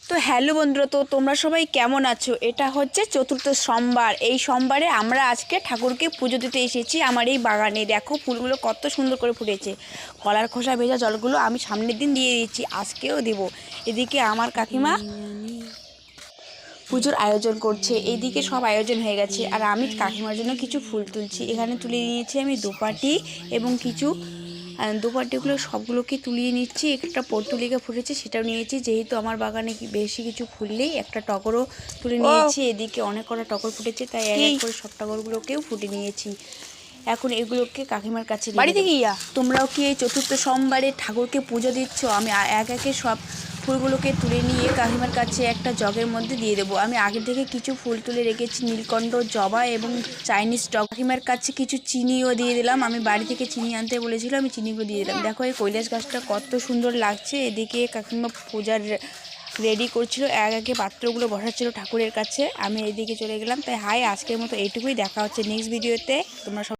তো হ্যালো বন্ধুরা, তো তোমরা সবাই কেমন আছো? এটা হচ্ছে চতুর্থ সোমবার। এই সোমবারে আমরা আজকে ঠাকুরকে পুজো দিতে এসেছি আমার এই বাগানে। দেখো ফুলগুলো কত সুন্দর করে ফুটেছে। কলার খোসা ভেজা জলগুলো আমি সামনের দিন দিয়ে দিচ্ছি, আজকেও দেব। এদিকে আমার কাকিমা পুজোর আয়োজন করছে, এইদিকে সব আয়োজন হয়ে গেছে। আর আমি কাকিমার জন্য কিছু ফুল তুলছি। এখানে তুলে নিয়েছি আমি দুপাটি এবং কিছু দুপাটিগুলো সবগুলোকে তুলিয়ে নিচ্ছি। একটা পর্তুলিকা ফুটেছে সেটাও নিয়েছি, যেহেতু আমার বাগানে বেশি কিছু ফুল নেই। একটা টগরও তুলে নিয়েছি। এদিকে অনেক কটা টগর ফুটেছে, তাই এক এক করে সব টগরগুলোকেও ফুটে নিয়েছি। এখন এগুলোকে কাকিমার কাছে বাড়িতে গিয়া। তোমরাও কি এই চতুর্থ সোমবারে ঠাকুরকে পুজো দিচ্ছ? আমি এক একে সব ফুলগুলোকে তুলে নিয়ে কাকিমার কাছে একটা জগের মধ্যে দিয়ে দেবো। আমি আগে থেকে কিছু ফুল তুলে রেখেছি, নীলকণ্ঠ, জবা এবং চাইনিজ টক। কাকিমার কাছে কিছু চিনিও দিয়ে দিলাম, আমি বাড়ি থেকে চিনি আনতে বলেছিল, আমি চিনিগুলো দিয়ে দিলাম। দেখো এই কৈলাস গাছটা কত সুন্দর লাগছে। এদিকে কাকিমা পূজার রেডি করছিল, এক একে পাত্রগুলো বসাচ্ছিল ঠাকুরের কাছে। আমি এদিকে চলে গেলাম। তাই হাই, আজকের মতো এইটুকুই। দেখা হচ্ছে নেক্সট ভিডিওতে। তোমরা